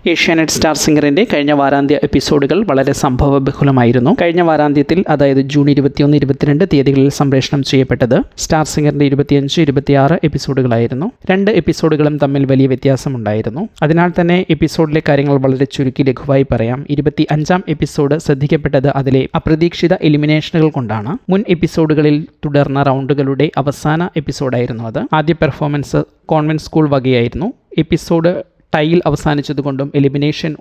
Asianet star സിംഗറിൻ്റെ കഴിഞ്ഞ വാരാന്ത്യ എപ്പിസോഡുകൾ വളരെ സംഭവബഹുലമായിരുന്നു. കഴിഞ്ഞ വാരാന്ത്യത്തിൽ, അതായത് ജൂൺ 21, 22 തീയതികളിൽ സംപ്രേഷണം ചെയ്യപ്പെട്ടത് സ്റ്റാർ സിംഗറിൻ്റെ 25, 26 എപ്പിസോഡുകളായിരുന്നു. 2 എപ്പിസോഡുകളും തമ്മിൽ വലിയ വ്യത്യാസമുണ്ടായിരുന്നു. അതിനാൽ തന്നെ എപ്പിസോഡിലെ കാര്യങ്ങൾ വളരെ ചുരുക്കി ലഘുവായി പറയാം. 25-ാം എപ്പിസോഡ് ശ്രദ്ധിക്കപ്പെട്ടത് അതിലെ അപ്രതീക്ഷിത എലിമിനേഷനുകൾ കൊണ്ടാണ്. മുൻ എപ്പിസോഡുകളിൽ തുടർന്ന റൗണ്ടുകളുടെ അവസാന എപ്പിസോഡായിരുന്നു അത്. ആദ്യ പെർഫോമൻസ് കോൺവെന്റ് സ്കൂൾ വകയായിരുന്നു. എപ്പിസോഡ് ടൈയിൽ അവസാനിച്ചതുകൊണ്ടും എലിമിനേഷൻ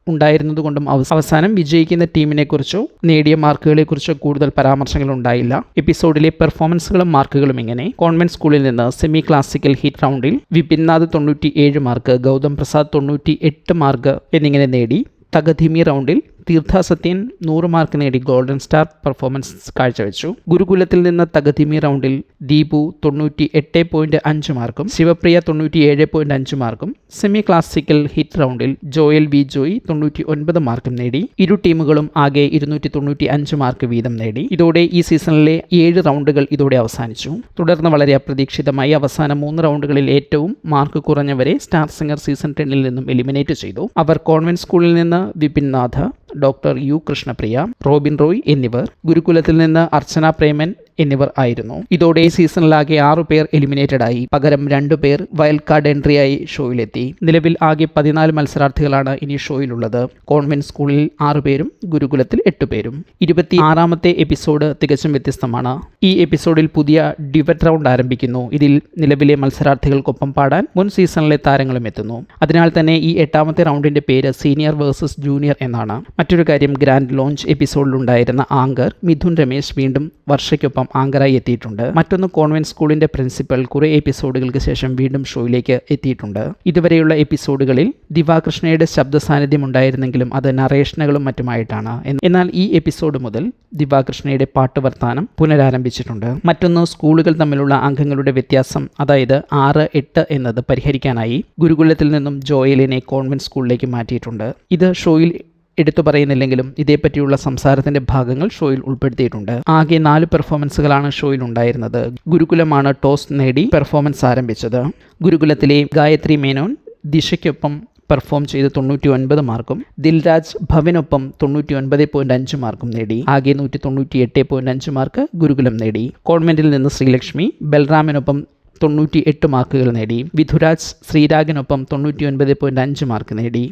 ഉണ്ടായിരുന്നതുകൊണ്ടും അവസാനം വിജയിക്കുന്ന ടീമിനെക്കുറിച്ചോ നേടിയ മാർക്കുകളെക്കുറിച്ചോ കൂടുതൽ പരാമർശങ്ങൾ ഉണ്ടായില്ല. എപ്പിസോഡിലെ പെർഫോമൻസുകളും മാർക്കുകളും ഇങ്ങനെ: കോൺവെന്റ് സ്കൂളിൽ നിന്ന് സെമി ക്ലാസിക്കൽ ഹിറ്റ് റൗണ്ടിൽ വിപിൻനാഥ് 97 മാർക്ക്, ഗൗതം പ്രസാദ് 98 മാർക്ക് എന്നിങ്ങനെ നേടി. തകധീമി റൗണ്ടിൽ തീർത്ഥ സത്യൻ 100 മാർക്ക് നേടി ഗോൾഡൻ സ്റ്റാർ പെർഫോമൻസ് കാഴ്ചവെച്ചു. ഗുരുകുലത്തിൽ നിന്ന് തകധീമി റൗണ്ടിൽ ദീപു 98.5 മാർക്കും ശിവപ്രിയ 97.5 മാർക്കും, സെമി ക്ലാസിക്കൽ ഹിറ്റ് റൗണ്ടിൽ ജോയൽ വി ജോയ് 99 മാർക്കും നേടി. ഇരു ടീമുകളും ആകെ 295 മാർക്ക് വീതം നേടി. ഇതോടെ ഈ സീസണിലെ 7 റൗണ്ടുകൾ ഇതോടെ അവസാനിച്ചു. തുടർന്ന് വളരെ അപ്രതീക്ഷിതമായി അവസാന 3 റൗണ്ടുകളിൽ ഏറ്റവും മാർക്ക് കുറഞ്ഞവരെ സ്റ്റാർ സിംഗർ സീസൺ 10 നിന്നും എലിമിനേറ്റ് ചെയ്തു. അവർ കോൺവെന്റ് സ്കൂളിൽ നിന്ന് വിപിൻനാഥ്, ഡോക്ടർ യു കൃഷ്ണപ്രിയ, റോബിൻ റോയ് എന്നിവർ, ഗുരുകുലത്തിൽ നിന്ന് അർച്ചന പ്രേമൻ എന്നിവർ ആയിരുന്നു. ഇതോടെ സീസണിലാകെ 6 പേർ എലിമിനേറ്റഡ് ആയി. പകരം 2 പേർ വൈൽഡ് കാർഡ് എൻട്രിയായി ഷോയിലെത്തി. നിലവിൽ ആകെ 14 മത്സരാർത്ഥികളാണ് ഇനി ഷോയിലുള്ളത്. കോൺവെന്റ് സ്കൂളിൽ 6 പേരും ഗുരുകുലത്തിൽ 8 പേരും. 26-ാമത്തെ എപ്പിസോഡ് തികച്ചും വ്യത്യസ്തമാണ്. ഈ എപ്പിസോഡിൽ പുതിയ ഡ്യുവറ്റ് റൗണ്ട് ആരംഭിക്കുന്നു. ഇതിൽ നിലവിലെ മത്സരാർത്ഥികൾക്കൊപ്പം പാടാൻ മുൻ സീസണിലെ താരങ്ങളും എത്തുന്നു. അതിനാൽ തന്നെ ഈ 8ാമത്തെ റൗണ്ടിന്റെ പേര് സീനിയർ വേഴ്സസ് ജൂനിയർ എന്നാണ്. മറ്റൊരു കാര്യം, ഗ്രാൻഡ് ലോഞ്ച് എപ്പിസോഡിലുണ്ടായിരുന്ന ആങ്കർ മിഥുൻ രമേശ് വീണ്ടും വർഷയ്ക്കൊപ്പം ആങ്കറായി എത്തിയിട്ടുണ്ട്. മറ്റൊന്ന്, കോൺവെന്റ് സ്കൂളിന്റെ പ്രിൻസിപ്പൽ കുറെ എപ്പിസോഡുകൾക്ക് ശേഷം വീണ്ടും ഷോയിലേക്ക് എത്തിയിട്ടുണ്ട്. ഇതുവരെയുള്ള എപ്പിസോഡുകളിൽ ദിവാകൃഷ്ണയുടെ ശബ്ദ സാന്നിധ്യം ഉണ്ടായിരുന്നെങ്കിലും അത് നറേഷനുകളും മറ്റുമായിട്ടാണ്. എന്നാൽ ഈ എപ്പിസോഡ് മുതൽ ദിവാകൃഷ്ണയുടെ പാട്ട് വർത്താനം പുനരാരംഭിച്ചിട്ടുണ്ട്. മറ്റൊന്ന്, സ്കൂളുകൾ തമ്മിലുള്ള അംഗങ്ങളുടെ വ്യത്യാസം, അതായത് 6, 8 എന്നത് പരിഹരിക്കാനായി ഗുരുകുലത്തിൽ നിന്നും ജോയലിനെ കോൺവെന്റ് സ്കൂളിലേക്ക് മാറ്റിയിട്ടുണ്ട്. ഇത് ഷോയിൽ എടുത്തു പറയുന്നില്ലെങ്കിലും ഇതേപ്പറ്റിയുള്ള സംസാരത്തിന്റെ ഭാഗങ്ങൾ ഷോയിൽ ഉൾപ്പെടുത്തിയിട്ടുണ്ട്. ആകെ 4 പെർഫോമൻസുകളാണ് ഷോയിൽ ഉണ്ടായിരുന്നത്. ഗുരുകുലമാണ് ടോസ് നേടി പെർഫോമൻസ് ആരംഭിച്ചത്. ഗുരുകുലത്തിലെ ഗായത്രി മേനോൻ ദിശയ്ക്കൊപ്പം പെർഫോം ചെയ്ത് 99 മാർക്കും ദിൽരാജ് ഭവനൊപ്പം 99.5 മാർക്കും നേടി. ആകെ 198.5 മാർക്ക് ഗുരുകുലം നേടി. കോൺവെന്റിൽ നിന്ന് ശ്രീലക്ഷ്മി ബൽറാമിനൊപ്പം 98 മാർക്കുകൾ നേടി. വിധുരാജ് ശ്രീരാഗിനൊപ്പം 99.5 മാർക്ക് നേടി.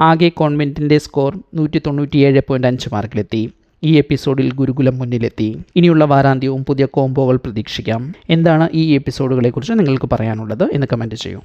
ആകെ കോൺവെന്റിൻ്റെ സ്കോർ 197.5 മാർക്കിലെത്തി. ഈ എപ്പിസോഡിൽ ഗുരുകുലം മുന്നിലെത്തി. ഇനിയുള്ള വാരാന്ത്യവും പുതിയ കോംബോകൾ പ്രതീക്ഷിക്കാം. എന്താണ് ഈ എപ്പിസോഡുകളെക്കുറിച്ച് നിങ്ങൾക്ക് പറയാനുള്ളത് എന്ന് കമൻറ്റ് ചെയ്യൂ.